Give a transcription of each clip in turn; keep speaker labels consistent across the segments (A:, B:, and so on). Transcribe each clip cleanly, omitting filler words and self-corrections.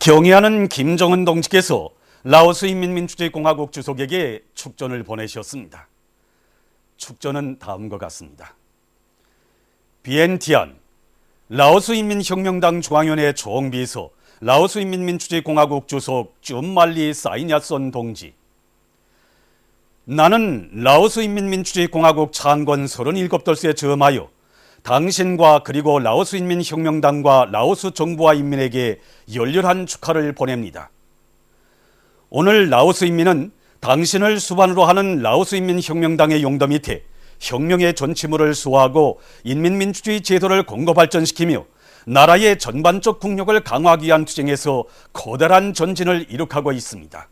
A: 경의하는 김정은 동지께서 라오스 인민민주주의공화국 주석에게 축전을 보내셨습니다. 축전은 다음과 같습니다. 비엔티안 라오스 인민혁명당 중앙위원회 총비서 라오스 인민민주주의공화국 주석 쭌말리 사이냐손 동지. 나는 라오스 인민민주주의공화국 창건 37돌수에 저음하여 당신과 그리고 라오스 인민혁명당과 라오스 정부와 인민에게 열렬한 축하를 보냅니다. 오늘 라오스 인민은 당신을 수반으로 하는 라오스 인민혁명당의 용도 밑에 혁명의 전치물을 수호하고 인민민주주의 제도를 공고 발전시키며 나라의 전반적 국력을 강화하기 위한 투쟁에서 커다란 전진을 이룩하고 있습니다.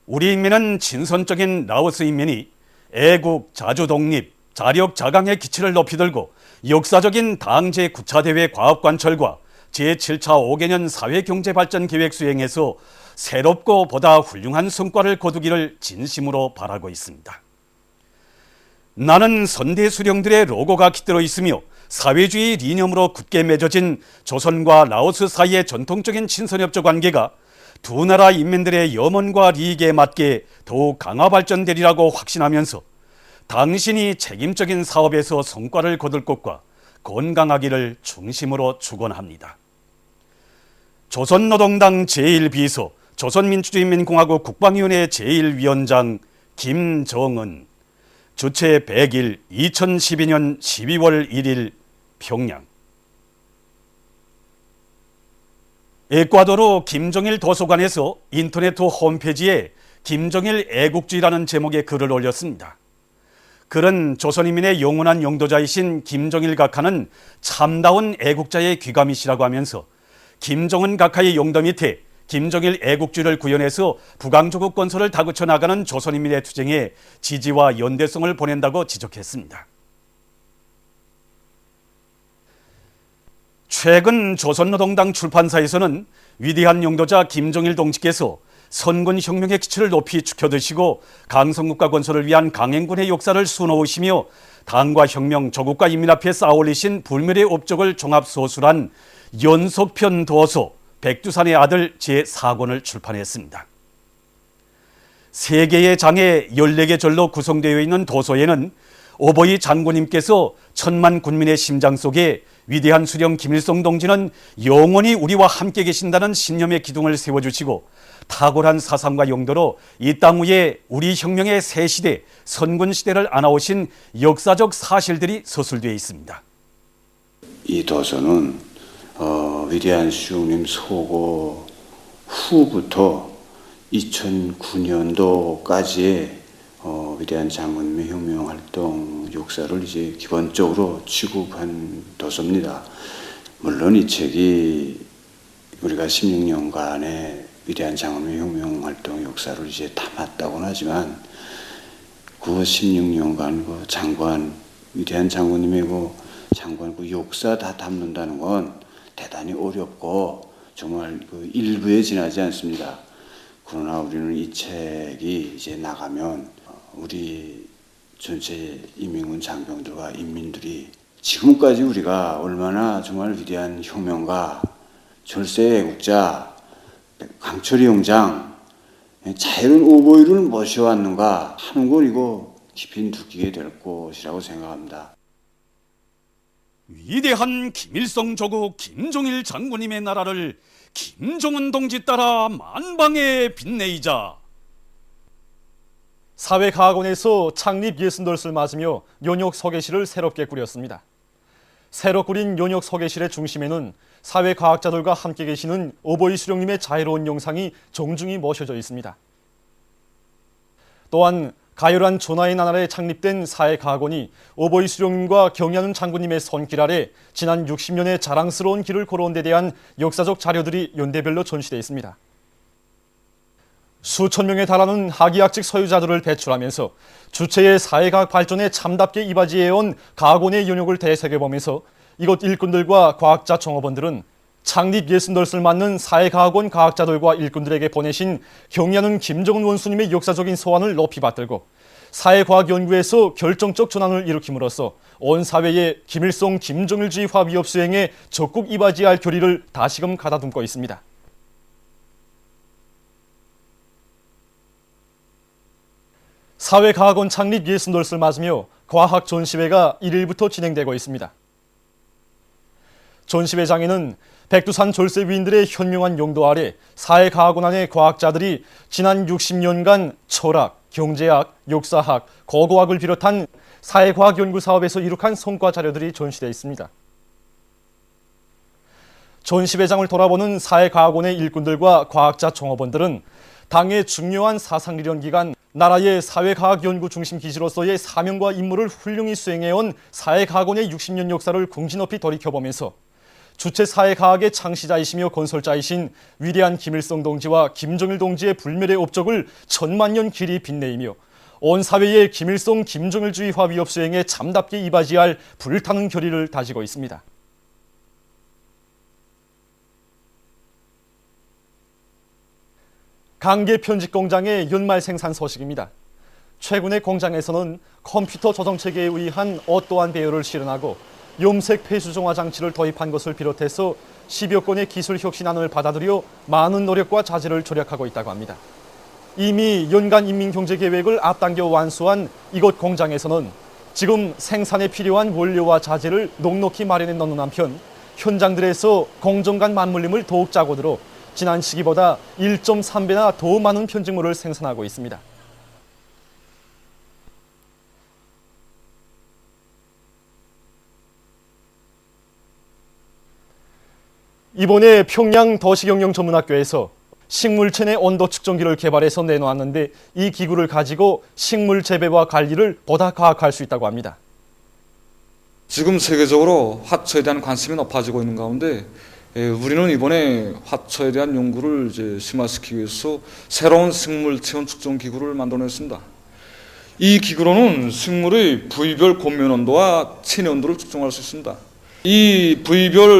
A: 우리 인민은 진선적인 라오스 인민이 애국, 자주독립, 자력, 자강의 기치를 높이 들고 역사적인 당제 9차 대회 과업관철과 제7차 5개년 사회경제발전 계획 수행에서 새롭고 보다 훌륭한 성과를 거두기를 진심으로 바라고 있습니다. 나는 선대 수령들의 로고가 깃들어 있으며 사회주의 이념으로 굳게 맺어진 조선과 라오스 사이의 전통적인 친선협조 관계가 두 나라 인민들의 염원과利益에 맞게 더욱 강화 발전되리라고 확신하면서 당신이 책임적인 사업에서 성과를 거둘 것과 건강하기를 중심으로 축원합니다. 조선노동당 제1비서 조선민주주의인민공화국 국방위원회 제1위원장 김정은. 주최 100일 2012년 12월 1일 평양. 에콰도르 김정일 도서관에서 인터넷 홈페이지에 김정일 애국주의라는 제목의 글을 올렸습니다. 글은 조선인민의 영원한 영도자이신 김정일 각하는 참다운 애국자의 귀감이시라고 하면서 김정은 각하의 용도 밑에 김정일 애국주의를 구현해서 북왕조국 건설을 다그쳐 나가는 조선인민의 투쟁에 지지와 연대성을 보낸다고 지적했습니다. 최근 조선노동당 출판사에서는 위대한 영도자 김정일 동지께서 선군혁명의 기치를 높이 축혀드시고 강성국가 건설을 위한 강행군의 역사를 수놓으시며 당과 혁명, 조국과 인민 앞에 쌓아올리신 불멸의 업적을 종합소술한 연속편 도서 백두산의 아들 제4권을 출판했습니다. 3개의 장에 14개 절로 구성되어 있는 도서에는 오보이 장군님께서 천만 군민의 심장 속에 위대한 수령 김일성 동지는 영원히 우리와 함께 계신다는 신념의 기둥을 세워주시고 탁월한 사상과 용도로 이 땅 위에 우리 혁명의 새 시대, 선군 시대를 안아오신 역사적 사실들이 서술되어 있습니다.
B: 이 도서는 위대한 수령님 서거 후부터 2009년도까지의 위대한 장군님의 혁명활동 역사를 이제 기본적으로 취급한 도서입니다. 물론 이 책이 우리가 16년간의 위대한 장군님의 혁명활동 역사를 이제 담았다고는 하지만 그 16년간 그 장관, 위대한 장군님의 장관 역사 다 담는다는 건 대단히 어렵고 정말 그 일부에 지나지 않습니다. 그러나 우리는 이 책이 이제 나가면 우리 전체 인민군 장병들과 인민들이 지금까지 우리가 얼마나 정말 위대한 혁명가, 절세 애국자, 강철이 용장, 자유로운 오보이를 모셔왔는가 하는 걸 이거 깊이 느끼게 될 것이라고 생각합니다.
A: 위대한 김일성 조국 김정일 장군님의 나라를 김정은 동지 따라 만방에 빛내이자.
C: 사회과학원에서 창립 60돌을 맞으며 연역 서계실을 새롭게 꾸렸습니다. 새로 꾸린 연역 서계실의 중심에는 사회과학자들과 함께 계시는 오보이 수령님의 자애로운 영상이 정중히 모셔져 있습니다. 또한 가열한 조나의 나날에 창립된 사회과학원이 오보이 수령님과 경의하는 장군님의 손길 아래 지난 60년의 자랑스러운 길을 걸어온 데 대한 역사적 자료들이 연대별로 전시되어 있습니다. 수천 명에 달하는 학위학직 소유자들을 배출하면서 주체의 사회과학 발전에 참답게 이바지해온 과학원의 연역을 되새겨보면서 이곳 일꾼들과 과학자 종업원들은 창립 60돌을 맞는 사회과학원 과학자들과 일꾼들에게 보내신 경의하는 김정은 원수님의 역사적인 소환을 높이 받들고 사회과학연구에서 결정적 전환을 일으킴으로써 온 사회에 김일성, 김정일주의 화비협 수행에 적극 이바지할 결의를 다시금 가다듬고 있습니다. 사회과학원 창립 68을 맞으며 과학 전시회가 1일부터 진행되고 있습니다. 전시회장에는 백두산 졸세 위인들의 현명한 용도 아래 사회과학원안의 과학자들이 지난 60년간 철학, 경제학, 역사학, 고고학을 비롯한 사회과학 연구 사업에서 이룩한 성과 자료들이 전시되어 있습니다. 전시회장을 돌아보는 사회과학원의 일꾼들과 과학자 종업원들은 당의 중요한 사상리련 기간 나라의 사회과학 연구 중심 기지로서의 사명과 임무를 훌륭히 수행해온 사회과학원의 60년 역사를 긍지높이 돌이켜보면서 주체 사회과학의 창시자이시며 건설자이신 위대한 김일성 동지와 김정일 동지의 불멸의 업적을 천만년 길이 빛내이며 온 사회의 김일성, 김정일주의 화비협 수행에 참답게 이바지할 불타는 결의를 다지고 있습니다. 강계 편집 공장의 연말 생산 소식입니다. 최근에 공장에서는 컴퓨터 조정체계에 의한 어떠한 배열을 실현하고 염색 폐수정화 장치를 도입한 것을 비롯해서 10여 건의 기술 혁신안을 받아들여 많은 노력과 자재를 절약하고 있다고 합니다. 이미 연간 인민경제계획을 앞당겨 완수한 이곳 공장에서는 지금 생산에 필요한 원료와 자재를 넉넉히 마련해 놓는 한편 현장들에서 공정 간 맞물림을 더욱 짜고 들어 지난 시기보다 1.3배나 더 많은 편집물을 생산하고 있습니다. 이번에 평양 도시경영전문학교에서 식물체 내 온도 측정기를 개발해서 내놓았는데 이 기구를 가지고 식물 재배와 관리를 보다 과학화할 수 있다고 합니다.
D: 지금 세계적으로 화초에 대한 관심이 높아지고 있는 가운데 우리는 이번에 화초에 대한 연구를 심화시키기 위해서 새로운 식물 체온 측정 기구를 만들어냈습니다. 이 기구로는 식물의 부위별 곤면 온도와 체내 온도를 측정할 수 있습니다. 이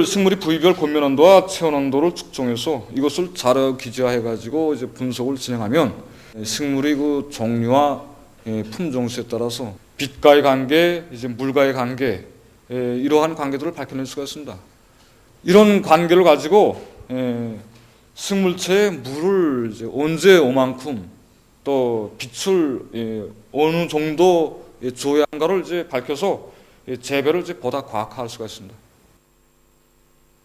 D: 식물이 부위별 곤면 온도와 체온 온도를 측정해서 이것을 자료 기재화해가지고 분석을 진행하면 식물의 그 종류와 품종수에 따라서 빛과의 관계, 물과의 관계, 이러한 관계들을 밝혀낼 수가 있습니다. 이런 관계를 가지고 식물체에 물을 언제 오만큼 또 빛을 어느 정도 줘야 한가를 밝혀서 재배를 보다 과학화할 수가 있습니다.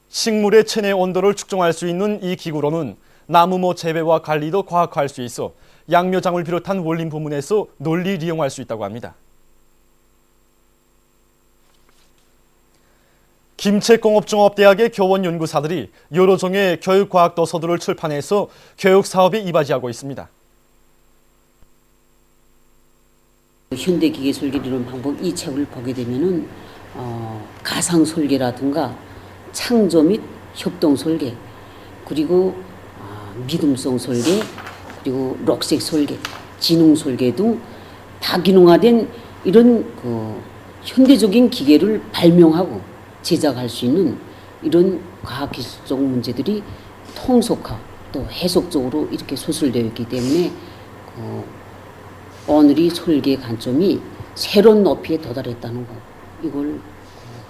C: 식물의 체내 온도를 측정할 수 있는 이 기구로는 나무모 재배와 관리도 과학화할 수 있어 양묘장을 비롯한 원림 부문에서 널리 이용할 수 있다고 합니다. 김책공업종합대학의 교원 연구사들이 여러 종의 교육과학 도서들을 출판해서 교육 사업에 이바지하고 있습니다.
E: 현대기계 설계를 이루는 방법, 이 책을 보게 되면은 가상 설계라든가 창조 및 협동 설계, 그리고 믿음성 설계, 그리고 록색 설계, 지능 설계 등 다기능화된 이런 현대적인 기계를 발명하고 제작할 수 있는 이런 과학기술적 문제들이 통속화 또 해석적으로 이렇게 소술되어 있기 때문에 오늘이 설계의 관점이 새로운 높이에 도달했다는 거, 이걸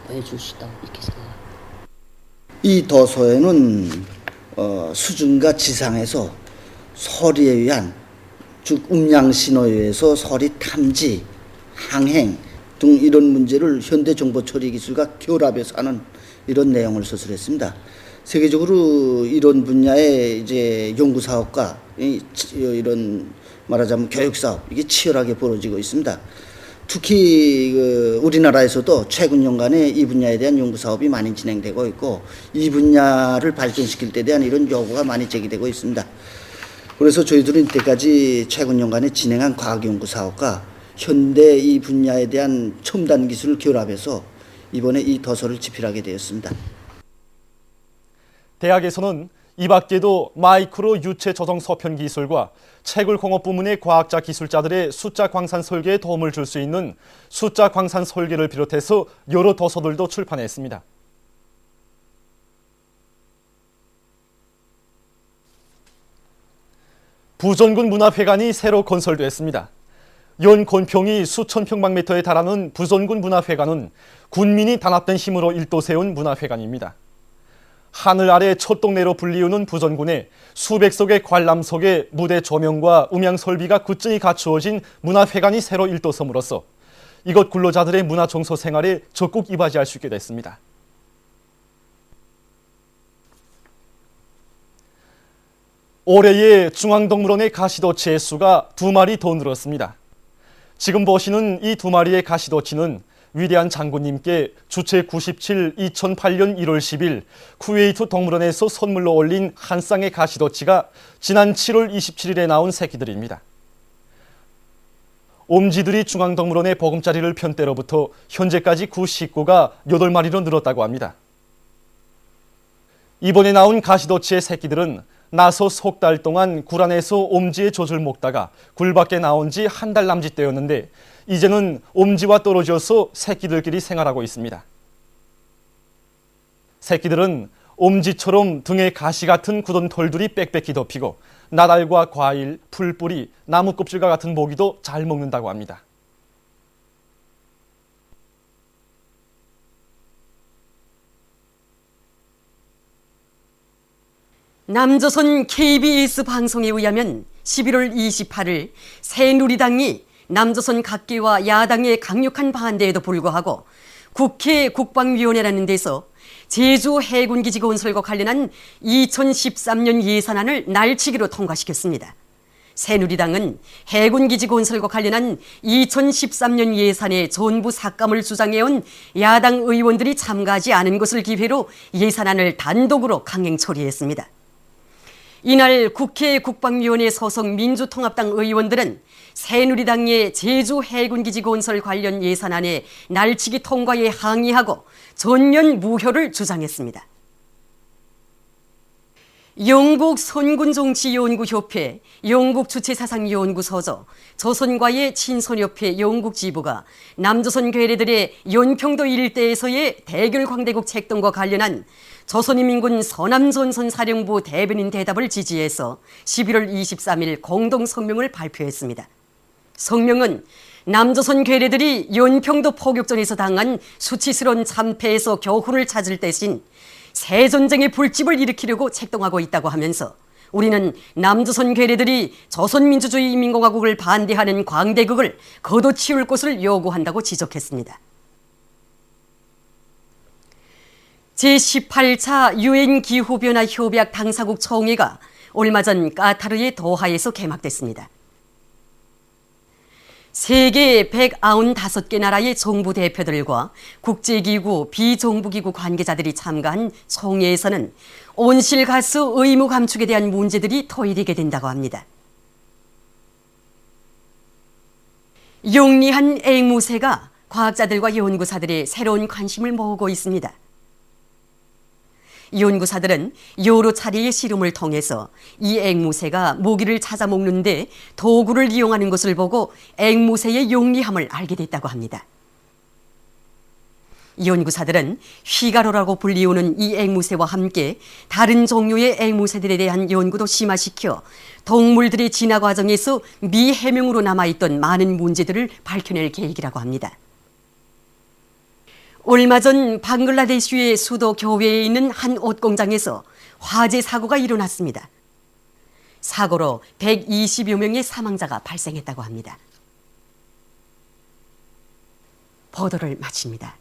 E: 보여줄 수 있다고 이렇게 생각합니다.
F: 이 도서에는 수중과 지상에서 서리에 의한, 즉 음양신호에 의해서 서리 탐지, 항행 등 이런 문제를 현대 정보 처리 기술과 결합해서 하는 이런 내용을 서술했습니다. 세계적으로 이런 분야의 연구 사업과 이런 말하자면 교육 사업, 이게 치열하게 벌어지고 있습니다. 특히 우리나라에서도 최근 년간에 이 분야에 대한 연구 사업이 많이 진행되고 있고 이 분야를 발전시킬 때 대한 이런 요구가 많이 제기되고 있습니다. 그래서 저희들은 이때까지 최근 년간에 진행한 과학 연구 사업과 현대 이 분야에 대한 첨단 기술을 결합해서 이번에 이 도서를 집필하게 되었습니다.
C: 대학에서는 이 밖에도 마이크로 유체 조정 소편 기술과 채굴 공업 부문의 과학자 기술자들의 숫자 광산 설계에 도움을 줄 수 있는 숫자 광산 설계를 비롯해서 여러 도서들도 출판했습니다. 부전군 문화회관이 새로 건설됐습니다. 연 건평이 수천 평방미터에 달하는 부전군 문화회관은 군민이 단합된 힘으로 일도 세운 문화회관입니다. 하늘 아래 첫동네로 불리우는 부전군에 수백 석의 관람석에 무대 조명과 음향 설비가 굳건히 갖추어진 문화회관이 새로 일도섬으로써 이곳 근로자들의 문화정서 생활에 적극 이바지할 수 있게 됐습니다. 올해의 중앙동물원의 가시도치의 수가 2마리 더 늘었습니다. 지금 보시는 이 2마리의 가시도치는 위대한 장군님께 주체 97 2008년 1월 10일 쿠웨이트 동물원에서 선물로 올린 한 쌍의 가시도치가 지난 7월 27일에 나온 새끼들입니다. 옴지들이 중앙동물원의 보금자리를 편 때로부터 현재까지 그 식구가 8마리로 늘었다고 합니다. 이번에 나온 가시도치의 새끼들은 나서 석 달 동안 굴 안에서 옴지의 젖을 먹다가 굴 밖에 나온 지 한 달 남짓 되었는데 이제는 옴지와 떨어져서 새끼들끼리 생활하고 있습니다. 새끼들은 옴지처럼 등에 가시 같은 굳은 털들이 빽빽히 덮이고 나달과 과일, 풀뿌리, 나무 껍질과 같은 모기도 잘 먹는다고 합니다.
G: 남조선 KBS 방송에 의하면 11월 28일 새누리당이 남조선 각계와 야당의 강력한 반대에도 불구하고 국회 국방위원회라는 데서 제주 해군기지 건설과 관련한 2013년 예산안을 날치기로 통과시켰습니다. 새누리당은 해군기지 건설과 관련한 2013년 예산의 전부 삭감을 주장해온 야당 의원들이 참가하지 않은 것을 기회로 예산안을 단독으로 강행 처리했습니다. 이날 국회 국방위원회 소속 민주통합당 의원들은 새누리당의 제주 해군기지 건설 관련 예산안의 날치기 통과에 항의하고 전면 무효를 주장했습니다. 영국 선군정치연구협회, 영국주체사상연구소조, 조선과의 친선협회 영국지부가 남조선 괴뢰들의 연평도 일대에서의 대결 광대국 책동과 관련한 조선인민군 서남전선사령부 대변인 대답을 지지해서 11월 23일 공동성명을 발표했습니다. 성명은 남조선 괴뢰들이 연평도 포격전에서 당한 수치스러운 참패에서 교훈을 찾을 대신 새 전쟁의 불집을 일으키려고 책동하고 있다고 하면서 우리는 남조선 괴뢰들이 조선민주주의인민공화국을 반대하는 광대국을 걷어치울 것을 요구한다고 지적했습니다. 제18차 유엔 기후변화 협약 당사국 총회가 얼마 전 까타르의 도하에서 개막됐습니다. 세계 195개 나라의 정부 대표들과 국제기구, 비정부기구 관계자들이 참가한 총회에서는 온실가스 의무 감축에 대한 문제들이 토의되게 된다고 합니다. 용리한 앵무새가 과학자들과 연구사들의 새로운 관심을 모으고 있습니다. 연구사들은 여러 차례의 실험을 통해서 이 앵무새가 모기를 찾아 먹는데 도구를 이용하는 것을 보고 앵무새의 용리함을 알게 됐다고 합니다. 연구사들은 휘가로라고 불리우는 이 앵무새와 함께 다른 종류의 앵무새들에 대한 연구도 심화시켜 동물들의 진화 과정에서 미해명으로 남아있던 많은 문제들을 밝혀낼 계획이라고 합니다. 얼마 전 방글라데시의 수도 교외에 있는 한 옷 공장에서 화재 사고가 일어났습니다. 사고로 120여 명의 사망자가 발생했다고 합니다. 보도를 마칩니다.